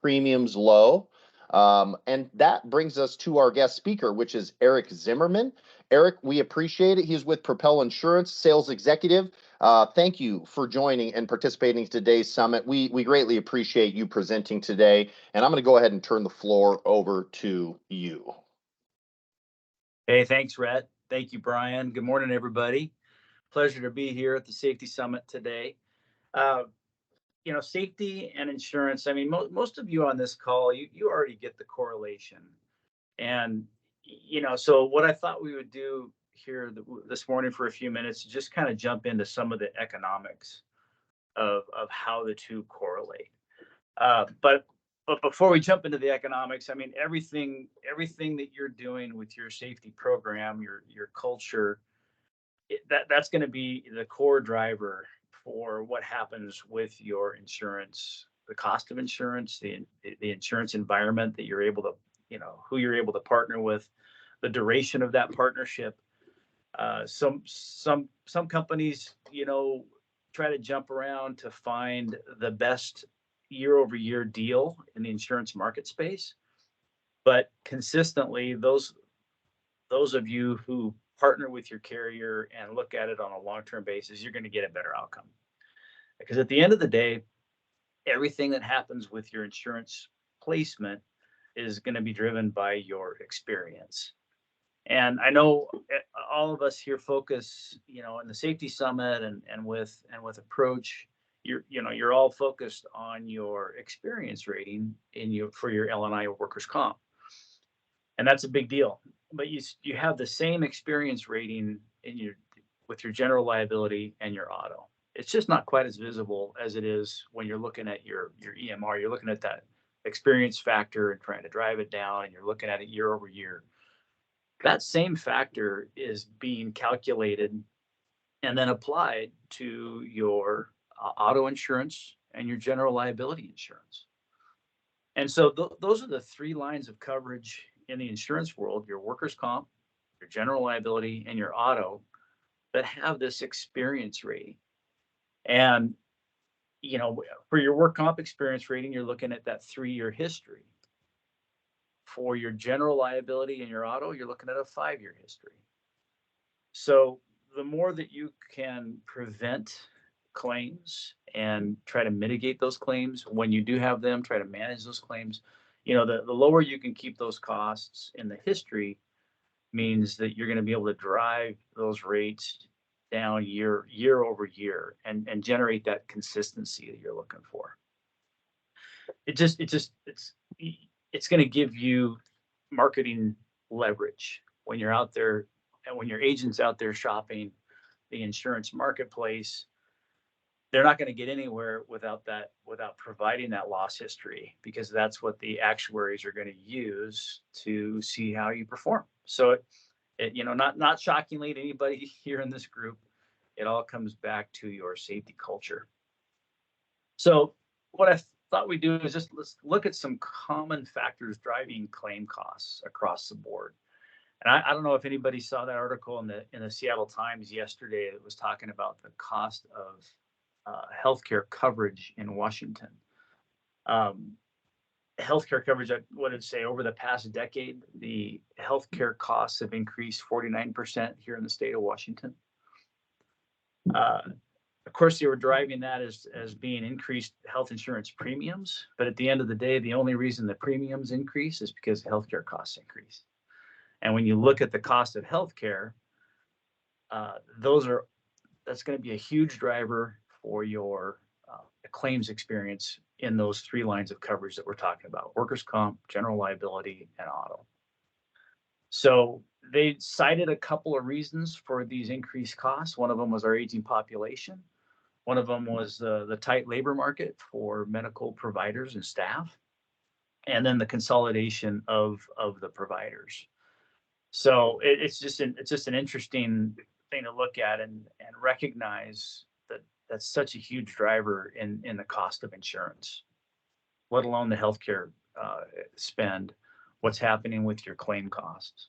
premiums low. And that brings us to our guest speaker, which is Eric Zimmerman. Eric, we appreciate it. He's with Propel Insurance, sales executive. Thank you for joining and participating in today's summit. We greatly appreciate you presenting today. And I'm going to go ahead and turn the floor over to you. Hey, thanks, Rhett. Thank you, Brian. Good morning, everybody. Pleasure to be here at the Safety Summit today. Safety and insurance, I mean, most of you on this call, you already get the correlation. And, so what I thought we would do here this morning for a few minutes is just kind of jump into some of the economics of how the two correlate. But before we jump into the economics, I mean, everything that you're doing with your safety program, your culture, that's going to be the core driver for what happens with your insurance, the cost of insurance, the insurance environment that you're able to, who you're able to partner with, the duration of that partnership. Some companies, try to jump around to find the best year-over-year deal in the insurance market space, but consistently, those of you who partner with your carrier and look at it on a long-term basis, you're going to get a better outcome. Because at the end of the day, everything that happens with your insurance placement is going to be driven by your experience. And I know all of us here focus, in the Safety Summit and with Approach, you're all focused on your experience rating for your L&I or workers' comp. And that's a big deal. But you have the same experience rating with your general liability and your auto. It's just not quite as visible as it is when you're looking at your EMR. You're looking at that experience factor and trying to drive it down, and you're looking at it year over year. That same factor is being calculated and then applied to your auto insurance and your general liability insurance. And so those are the three lines of coverage in the insurance world: your workers' comp, your general liability, and your auto, that have this experience rating. And, for your work comp experience rating, you're looking at that 3-year history. For your general liability and your auto, you're looking at a 5-year history. So the more that you can prevent claims and try to mitigate those claims, when you do have them, try to manage those claims, the lower you can keep those costs in the history means that you're going to be able to drive those rates down year over year and generate that consistency that you're looking for. It's going to give you marketing leverage when you're out there and when your agent's out there shopping the insurance marketplace. They're not going to get anywhere without providing that loss history, because that's what the actuaries are going to use to see how you perform. So not shockingly to anybody here in this group, it all comes back to your safety culture. So what I thought we'd do is let's look at some common factors driving claim costs across the board. And I don't know if anybody saw that article in the Seattle Times yesterday that was talking about the cost of healthcare coverage in Washington. Healthcare coverage, what did it say? Over the past decade, the healthcare costs have increased 49% here in the state of Washington. Of course, they were driving that as being increased health insurance premiums. But at the end of the day, the only reason the premiums increase is because healthcare costs increase. And when you look at the cost of healthcare, that's going to be a huge driver for your claims experience in those three lines of coverage that we're talking about: workers' comp, general liability, and auto. So they cited a couple of reasons for these increased costs. One of them was our aging population. One of them was the tight labor market for medical providers and staff, and then the consolidation of the providers. So it's just an interesting thing to look at and recognize that that's such a huge driver in the cost of insurance, let alone the healthcare spend, what's happening with your claim costs.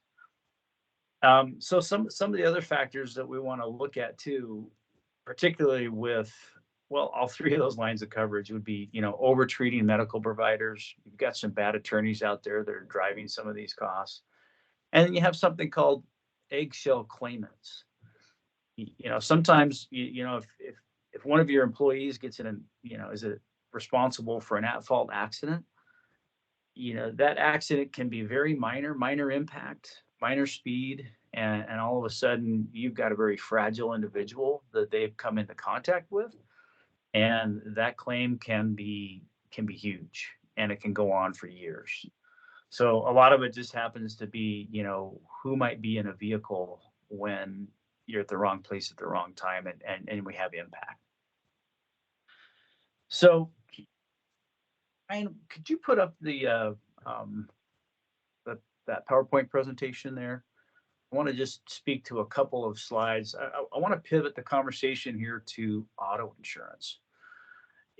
So some of the other factors that we want to look at too, particularly with Well, all three of those lines of coverage would be, over treating medical providers. You've got some bad attorneys out there that are driving some of these costs. And then you have something called eggshell claimants. Sometimes, if one of your employees gets in, is it responsible for an at-fault accident, that accident can be very minor impact, minor speed, and all of a sudden you've got a very fragile individual that they've come into contact with, and that claim can be huge, and it can go on for years. So a lot of it just happens to be, who might be in a vehicle when you're at the wrong place at the wrong time, and we have impact. So, Ryan, could you put up um, that PowerPoint presentation there? I want to just speak to a couple of slides. I want to pivot the conversation here to auto insurance.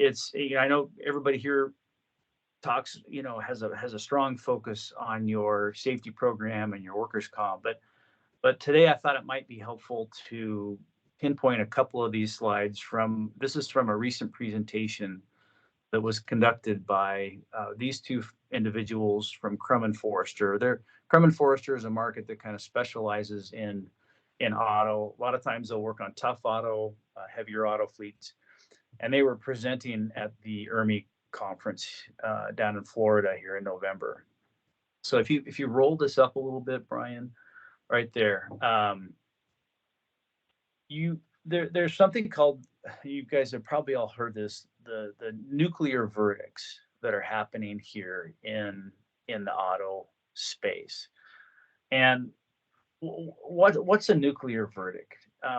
I know everybody here talks, has a strong focus on your safety program and your workers' comp, but today I thought it might be helpful to pinpoint a couple of these slides this is from a recent presentation that was conducted by these two individuals from Crum and Forrester. Crum and Forrester is a market that kind of specializes in auto. A lot of times they'll work on tough auto, heavier auto fleets, and they were presenting at the ERMI conference down in Florida here in November. So if you roll this up a little bit, Brian, right there, there's something called, you guys have probably all heard this, the nuclear verdicts that are happening here in the auto space. And what's a nuclear verdict?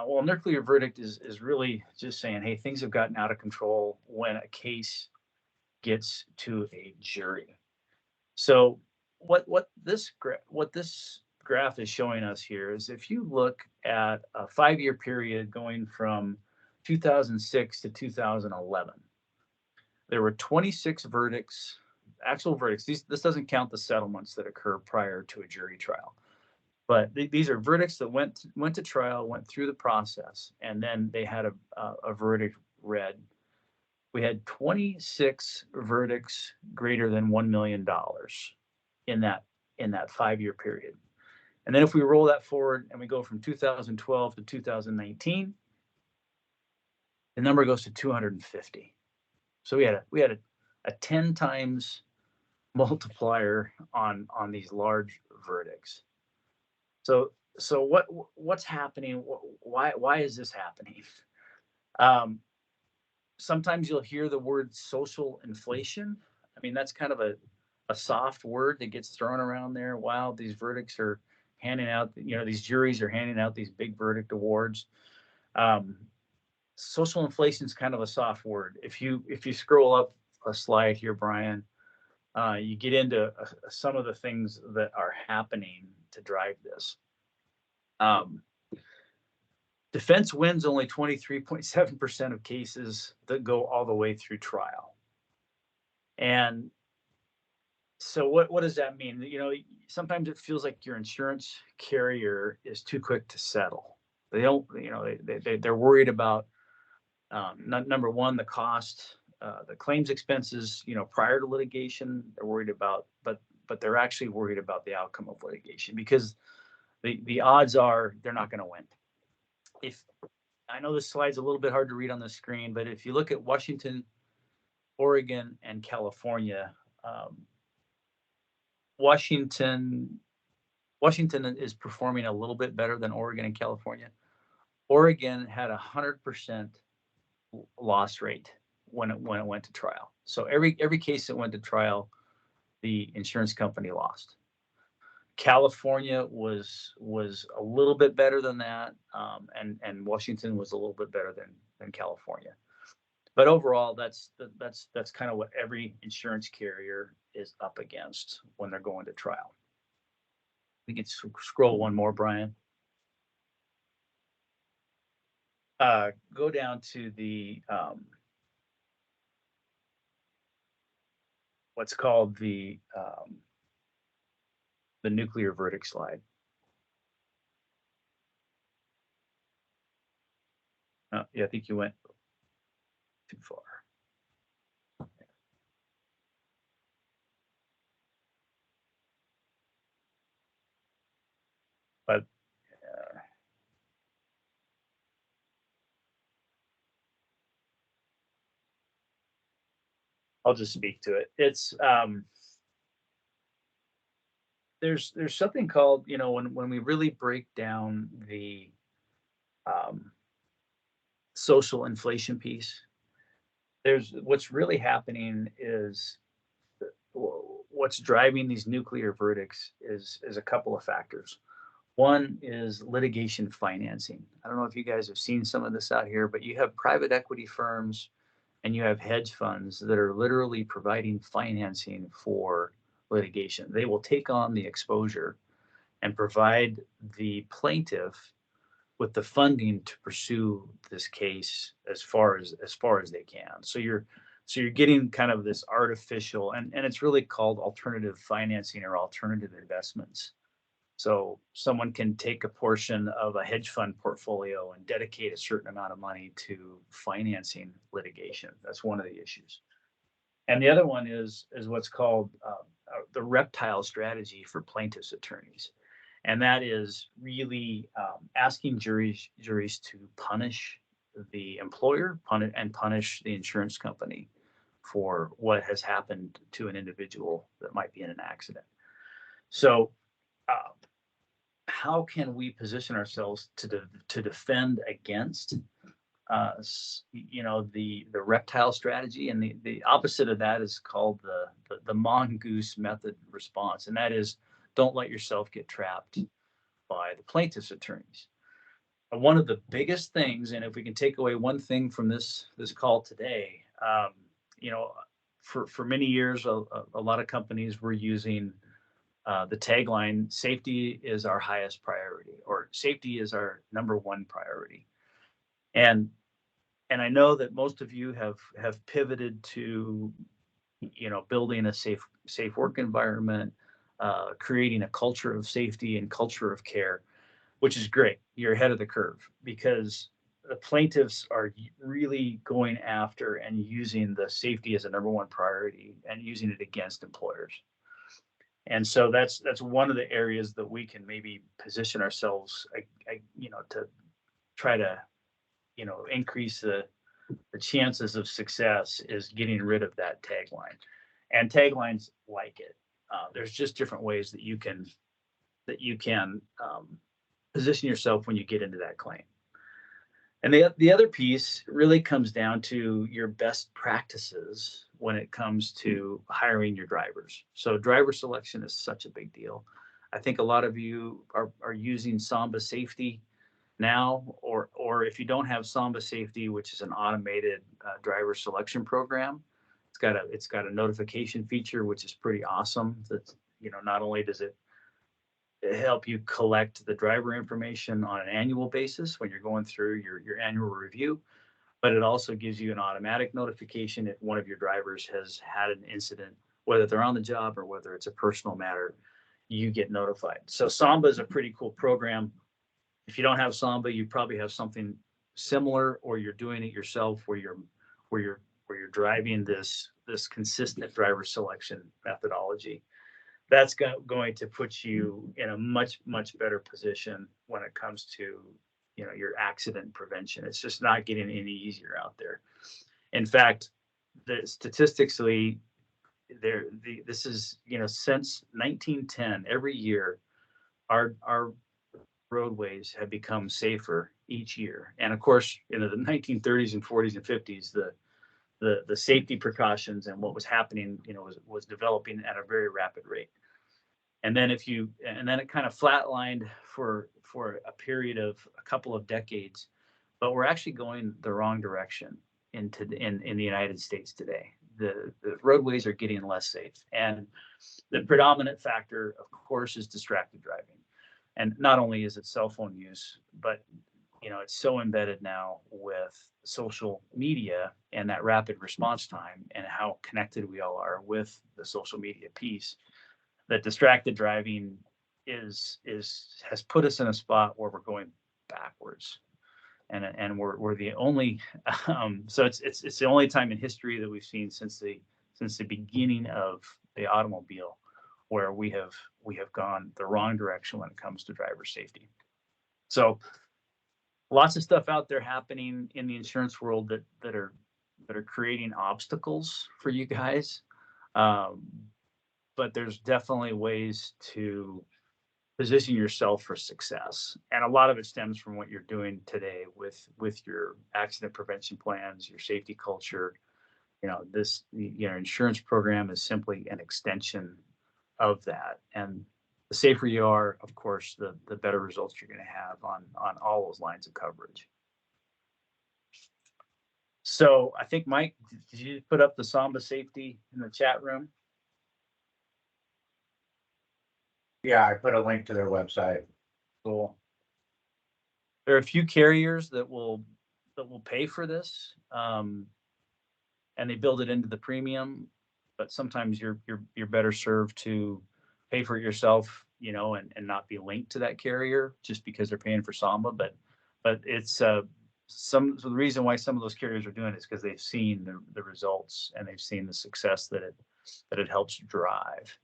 Well, a nuclear verdict is really just saying, hey, things have gotten out of control when a case gets to a jury. So what this graph is showing us here is, if you look at a 5-year period going from 2006 to 2011, there were 26 verdicts, actual verdicts. This doesn't count the settlements that occur prior to a jury trial, but these are verdicts that went to trial, went through the process, and then they had a verdict read. We had 26 verdicts greater than $1 million in that 5-year period. And then if we roll that forward and we go from 2012 to 2019, the number goes to 250. So we had a 10 times multiplier on these large verdicts. So what's happening? Why is this happening? Sometimes you'll hear the word social inflation. I mean, that's kind of a soft word that gets thrown around there. Wow, these verdicts are handing out, these juries are handing out these big verdict awards. Social inflation is kind of a soft word. If you scroll up a slide here, Brian, you get into some of the things that are happening to drive this. Defense wins only 23.7% of cases that go all the way through trial. And so what does that mean? Sometimes it feels like your insurance carrier is too quick to settle. They don't, they're worried about, number one, the cost, the claims expenses, prior to litigation. They're worried about, but they're actually worried about the outcome of litigation, because the odds are they're not going to win. I know this slide's a little bit hard to read on the screen, but if you look at Washington, Oregon, and California, Washington is performing a little bit better than Oregon and California. Oregon had 100% loss rate when it went to trial. So every case that went to trial, the insurance company lost. California was a little bit better than that, and Washington was a little bit better than California. But overall, that's kind of what every insurance carrier is up against when they're going to trial. We can scroll one more, Brian. Go down to the what's called the nuclear verdict slide. Yeah, I think you went too far. But I'll just speak to it. It's there's something called, when we really break down the um, social inflation piece, there's what's really happening is what's driving these nuclear verdicts is a couple of factors. One is litigation financing. I don't know if you guys have seen some of this out here, but you have private equity firms and you have hedge funds that are literally providing financing for litigation. They will take on the exposure and provide the plaintiff with the funding to pursue this case as far as they can. So you're getting kind of this artificial, and it's really called alternative financing or alternative investments. So someone can take a portion of a hedge fund portfolio and dedicate a certain amount of money to financing litigation. That's one of the issues. And the other one is what's called the reptile strategy for plaintiffs' attorneys, and that is really asking juries to punish the employer, punish the insurance company for what has happened to an individual that might be in an accident. So, uh, how can we position ourselves to defend against the reptile strategy? And the opposite of that is called the mongoose method response, and that is don't let yourself get trapped by the plaintiff's attorneys. One of the biggest things, and if we can take away one thing from this call today, you know, for many years, a lot of companies were using the tagline, "Safety is our highest priority," or "Safety is our number one priority." And and I know that most of you have pivoted to, building a safe work environment, creating a culture of safety and culture of care, which is great. You're ahead of the curve because the plaintiffs are really going after and using the safety as a number one priority and using it against employers. And so that's one of the areas that we can maybe position ourselves, to try to, increase the chances of success is getting rid of that tagline, and taglines like it. There's just different ways that you can position yourself when you get into that claim. And the other piece really comes down to your best practices when it comes to hiring your drivers. So driver selection is such a big deal. I think a lot of you are using Samba Safety now, or if you don't have Samba Safety, which is an automated driver selection program, it's got a notification feature which is pretty awesome. That not only does it help you collect the driver information on an annual basis when you're going through your annual review, but it also gives you an automatic notification if one of your drivers has had an incident, whether they're on the job or whether it's a personal matter, you get notified. So Samba is a pretty cool program. If you don't have Samba, you probably have something similar, or you're doing it yourself, where you're driving this consistent driver selection methodology. That's going to put you in a much better position when it comes to your accident prevention. It's just not getting any easier out there. In fact, statistically, this is since 1910, every year our roadways have become safer each year. And of course, in the 1930s and 40s and 50s, the safety precautions and what was happening, was developing at a very rapid rate. And then it kind of flatlined for a period of a couple of decades, but we're actually going the wrong direction in the United States today. The roadways are getting less safe, and the predominant factor, of course, is distracted driving. And not only is it cell phone use, but it's so embedded now with social media and that rapid response time and how connected we all are with the social media piece, that distracted driving has put us in a spot where we're going backwards. and we're the only so it's the only time in history that we've seen since the beginning of the automobile where we have gone the wrong direction when it comes to driver safety. So lots of stuff out there happening in the insurance world that are creating obstacles for you guys. Um, but there's definitely ways to position yourself for success, and a lot of it stems from what you're doing today with your accident prevention plans, your safety culture. This insurance program is simply an extension of that, and the safer you are, of course, the better results you're going to have on all those lines of coverage. So I think, Mike, did you put up the Samba safety in the chat room? Yeah, I put a link to their website. Cool. There are a few carriers that will pay for this, and they build it into the premium. But sometimes you're better served to pay for it yourself, and not be linked to that carrier just because they're paying for Samba. But it's so the reason why some of those carriers are doing it is because they've seen the results and they've seen the success that it helps drive.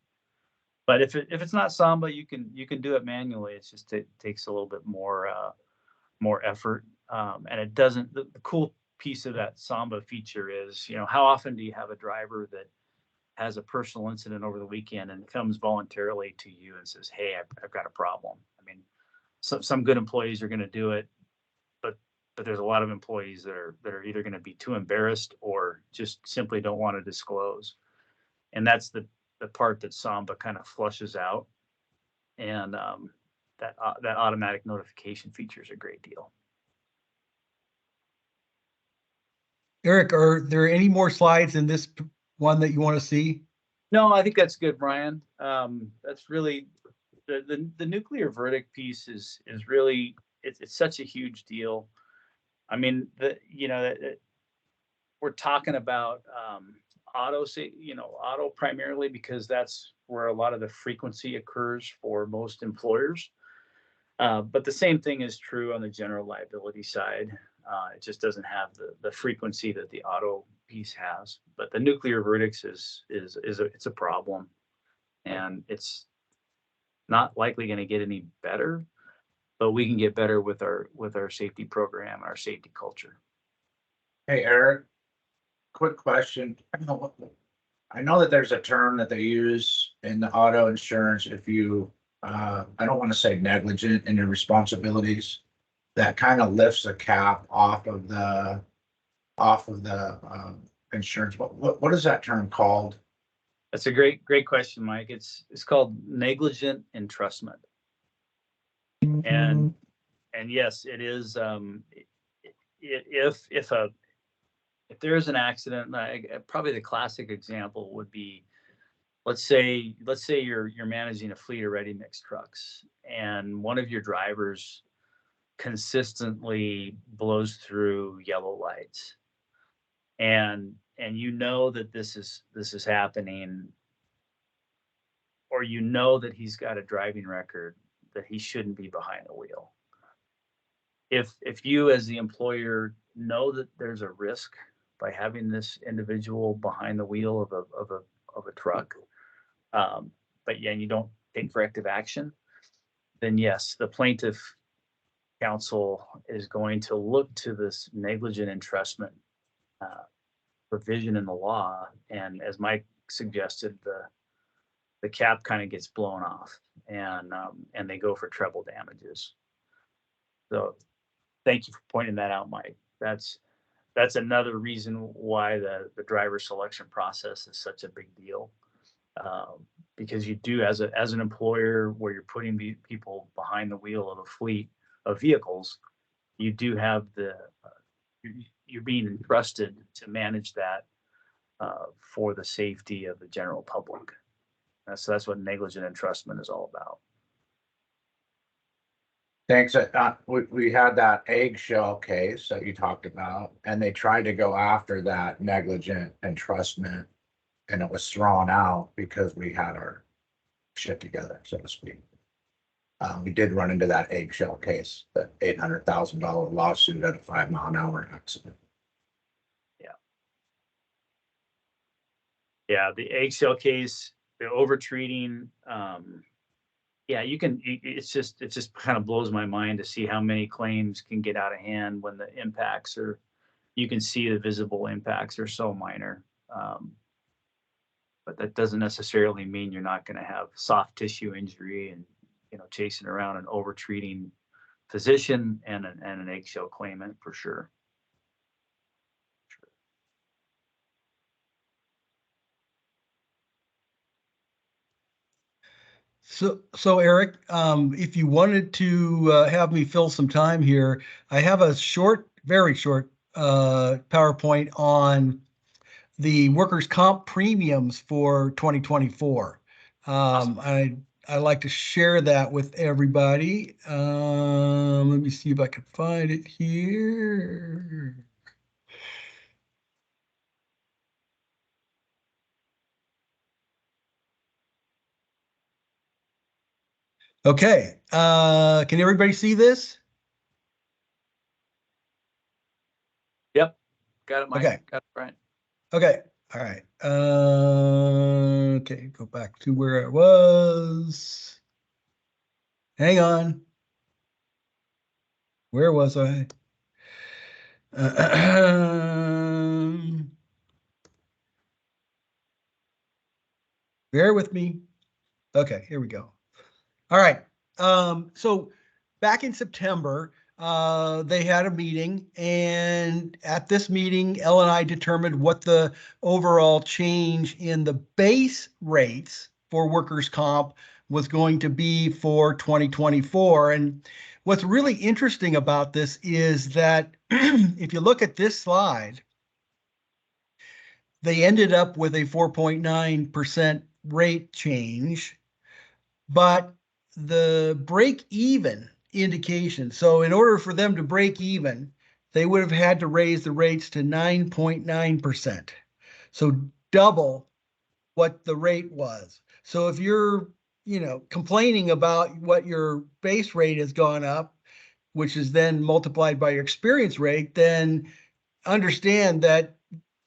But if it's not Samba, you can do it manually. It's just it takes a little bit more effort, and it doesn't. The cool piece of that Samba feature is, how often do you have a driver that has a personal incident over the weekend and comes voluntarily to you and says, "Hey, I've got a problem." I mean, some good employees are going to do it, but there's a lot of employees that are either going to be too embarrassed or just simply don't want to disclose, and that's the part that Samba kind of flushes out, and that automatic notification feature is a great deal. Eric, are there any more slides in this one that you want to see? No, I think that's good, Brian. That's really the nuclear verdict piece is really it's such a huge deal. I mean, we're talking about auto primarily because that's where a lot of the frequency occurs for most employers. But the same thing is true on the general liability side. It just doesn't have the frequency that the auto piece has. But the nuclear verdicts it's a problem, and it's not likely going to get any better. But we can get better with our safety program, our safety culture. Hey, Eric, quick question. I know that there's a term that they use in the auto insurance if you, I don't want to say negligent in your responsibilities, that kind of lifts a cap off of the insurance. What is that term called? That's a great question, Mike. It's called negligent entrustment. And yes, it is. If there is an accident, probably the classic example would be, let's say you're managing a fleet of ready mix trucks, and one of your drivers consistently blows through yellow lights, and you know that this is happening, or that he's got a driving record that he shouldn't be behind the wheel. If you as the employer know that there's a risk by having this individual behind the wheel of a truck, but you don't take corrective action, then yes, the plaintiff counsel is going to look to this negligent entrustment provision in the law, and as Mike suggested, the cap kind of gets blown off, and they go for treble damages. So thank you for pointing that out, Mike. That's another reason why the driver selection process is such a big deal, because you do, as an employer where you're putting people behind the wheel of a fleet of vehicles, you do have you're being entrusted to manage that for the safety of the general public. So that's what negligent entrustment is all about. Thanks. We had that eggshell case that you talked about, and they tried to go after that negligent entrustment, and it was thrown out because we had our shit together, so to speak. We did run into that eggshell case, the $800,000 lawsuit at a 5-mile-an-hour accident. Yeah, the eggshell case, the overtreating, yeah, it just kind of blows my mind to see how many claims can get out of hand when the impacts are, you can see the visible impacts are so minor. But that doesn't necessarily mean you're not going to have soft tissue injury and, chasing around an overtreating physician and an eggshell claimant for sure. So Eric, if you wanted to have me fill some time here, I have a very short PowerPoint on the workers' comp premiums for 2024. Awesome. I'd like to share that with everybody. Let me see if I can find it here. Okay, can everybody see this? Yep. Got it, Mike. Okay. Got it, Brian. Okay, all right. Okay, go back to where I was. Hang on. Where was I? Bear with me. Okay, here we go. All right. So back in September, they had a meeting, and at this meeting, Elle and I determined what the overall change in the base rates for workers' comp was going to be for 2024. And what's really interesting about this is that if you look at this slide, they ended up with a 4.9% rate change, but the break even indication. So in order for them to break even, they would have had to raise the rates to 9.9%. So double what the rate was. So if you're, complaining about what your base rate has gone up, which is then multiplied by your experience rate, then understand that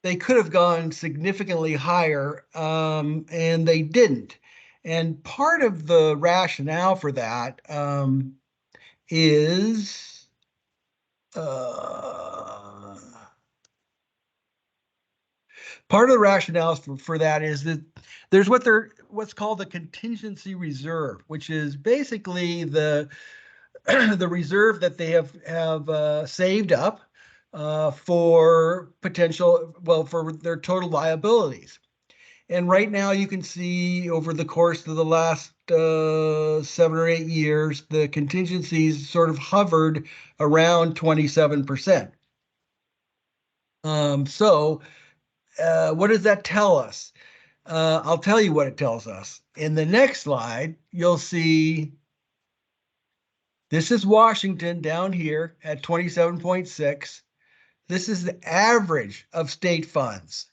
they could have gone significantly higher, and they didn't. And part of the rationale for that is part of the rationale for that is that there's what's called the contingency reserve, which is basically the the reserve that they have saved up for for their total liabilities. And right now you can see over the course of the last 7 or 8 years, the contingencies sort of hovered around 27%. So what does that tell us? I'll tell you what it tells us. In the next slide, you'll see this is Washington down here at 27.6. This is the average of state funds.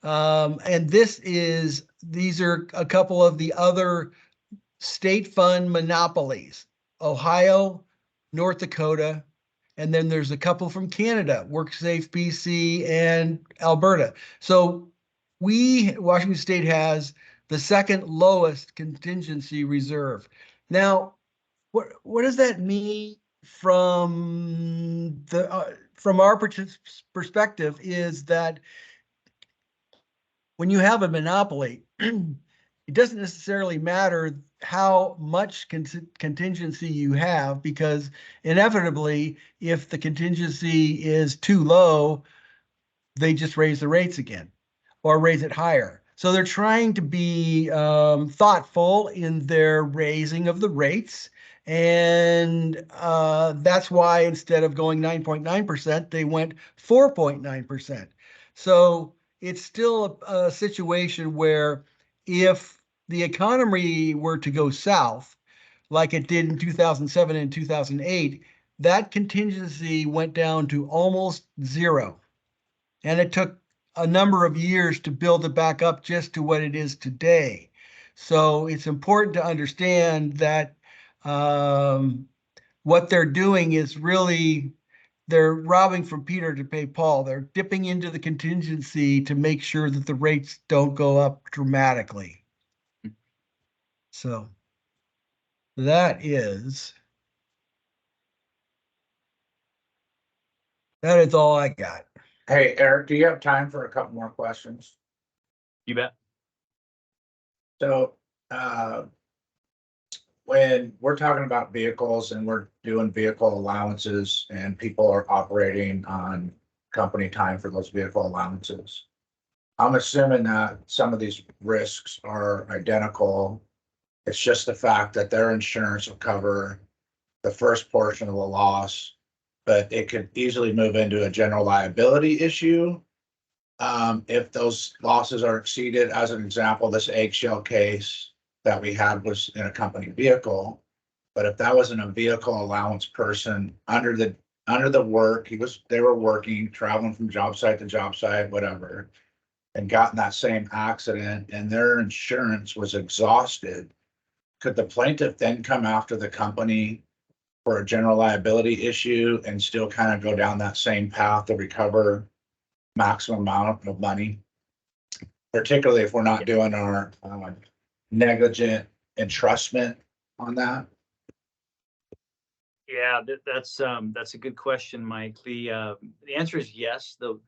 And these are a couple of the other state fund monopolies: Ohio, North Dakota, and then there's a couple from Canada, WorkSafe BC and Alberta. So Washington State has the second lowest contingency reserve. Now, what does that mean from our perspective is that when you have a monopoly, it doesn't necessarily matter how much contingency you have, because inevitably, if the contingency is too low, they just raise the rates again or raise it higher. So they're trying to be thoughtful in their raising of the rates. And that's why instead of going 9.9%, they went 4.9%. So it's still a situation where if the economy were to go south, like it did in 2007 and 2008, that contingency went down to almost zero. And it took a number of years to build it back up just to what it is today. So it's important to understand that what they're doing is really they're robbing from Peter to pay Paul. They're dipping into the contingency to make sure that the rates don't go up dramatically. So that is all I got. Hey, Eric, do you have time for a couple more questions? You bet. So, when we're talking about vehicles and we're doing vehicle allowances and people are operating on company time for those vehicle allowances, I'm assuming that some of these risks are identical. It's just the fact that their insurance will cover the first portion of the loss, but it could easily move into a general liability issue. If those losses are exceeded, as an example, this eggshell case that we had was in a company vehicle. But if that wasn't a vehicle allowance person under the work, they were working, traveling from job site to job site, whatever, and got in that same accident and their insurance was exhausted, could the plaintiff then come after the company for a general liability issue and still kind of go down that same path to recover maximum amount of money? Particularly if we're not doing our negligent entrustment on that. Yeah, that's a good question, Mike. The answer is yes. The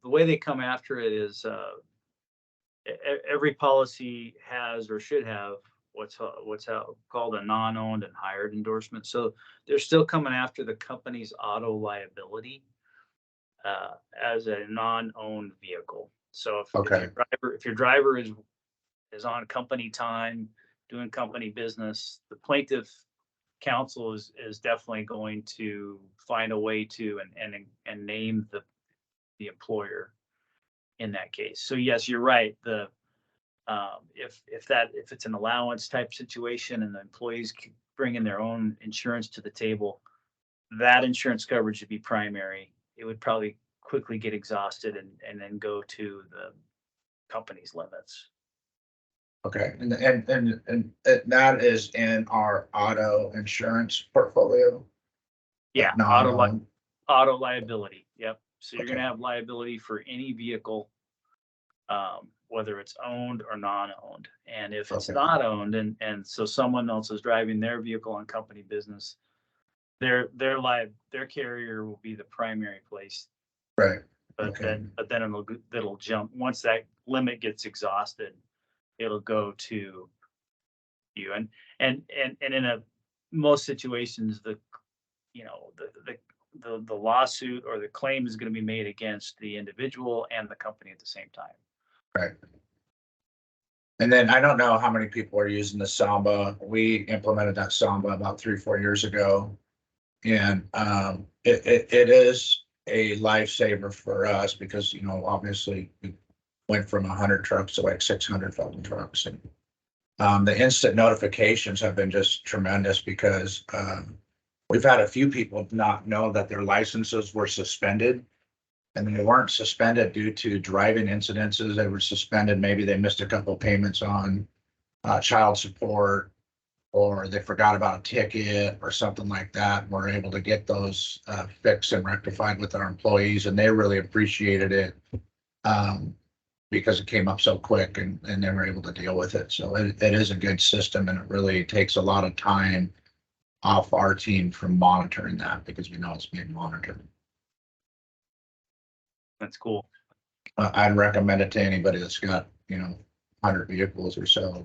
way they come after it is every policy has or should have what's called a non-owned and hired endorsement. So they're still coming after the company's auto liability as a non-owned vehicle. So if your driver is on company time doing company business, the plaintiff counsel is definitely going to find a way to and name the employer in that case. So yes, you're right. The if it's an allowance type situation and the employees bring in their own insurance to the table, that insurance coverage would be primary. It would probably quickly get exhausted and then go to the company's limits. Okay, and that is in our auto insurance portfolio? Yeah, No. auto liability. Yep. So you're Okay. going to have liability for any vehicle, whether it's owned or non-owned. And if it's Okay. not owned, and so someone else is driving their vehicle on company business, their carrier will be the primary place. Right. But Okay. then it'll jump once that limit gets exhausted. It'll go to you, and in most situations, the lawsuit or the claim is going to be made against the individual and the company at the same time. Right. And then I don't know how many people are using the Samba. We implemented that Samba about 3-4 years ago. And it is a lifesaver for us because, obviously we went from 100 trucks to like 600 fucking trucks. And the instant notifications have been just tremendous because we've had a few people not know that their licenses were suspended. And they weren't suspended due to driving incidences. They were suspended. Maybe they missed a couple payments on child support, or they forgot about a ticket or something like that. And we're able to get those fixed and rectified with our employees, and they really appreciated it because it came up so quick and they were able to deal with it. So it is a good system, and it really takes a lot of time off our team from monitoring that because we know it's being monitored. That's cool. I'd recommend it to anybody that's got, 100 vehicles or so.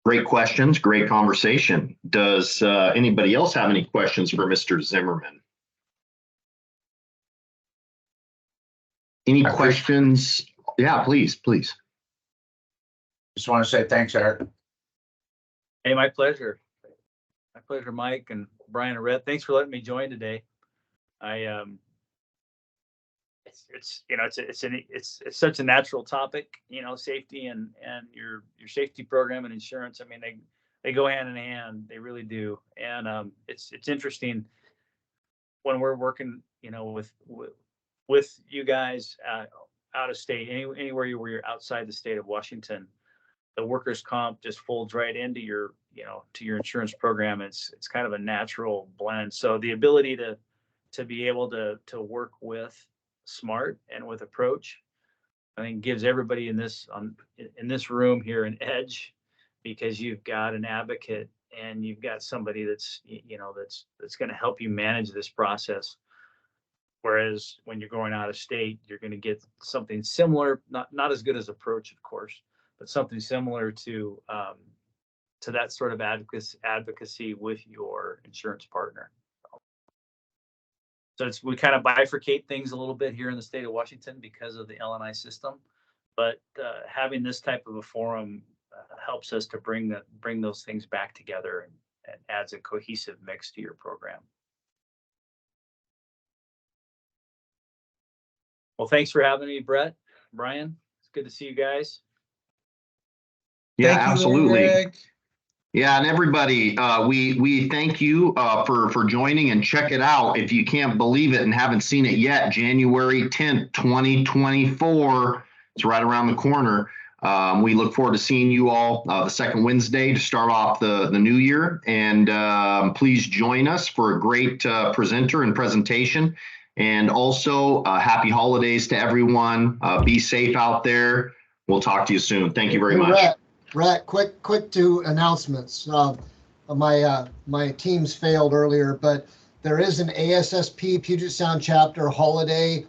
Great questions, great conversation. Does anybody else have any questions for Mr. Zimmerman? Any questions? Yeah, please. Just want to say thanks, Eric. Hey, my pleasure. My pleasure, Mike and Brian and Rhett. Thanks for letting me join today. It's such a natural topic, safety and your safety program and insurance. I mean, they go hand in hand. They really do. And it's interesting when we're working, with with you guys out of state, anywhere where you're outside the state of Washington, the workers' comp just folds right into your, to your insurance program. It's kind of a natural blend. So the ability to be able to work with SMART and with Approach, I think gives everybody in this room here an edge, because you've got an advocate and you've got somebody that's going to help you manage this process. Whereas when you're going out of state, you're going to get something similar, not as good as Approach, of course, but something similar to that sort of advocacy with your insurance partner. So we kind of bifurcate things a little bit here in the state of Washington because of the LNI system, but having this type of a forum helps us to bring those things back together and adds a cohesive mix to your program. Well, thanks for having me, Brett, Brian. It's good to see you guys. Yeah, Thank you, absolutely. Eric. Yeah, and everybody, we thank you for joining, and check it out if you can't believe it and haven't seen it yet. January 10th, 2024. It's right around the corner. We look forward to seeing you all the second Wednesday to start off the new year. And please join us for a great presenter and presentation. And also, happy holidays to everyone. Be safe out there. We'll talk to you soon. Thank you very much. Brett, quick two announcements. My teams failed earlier, but there is an ASSP Puget Sound chapter holiday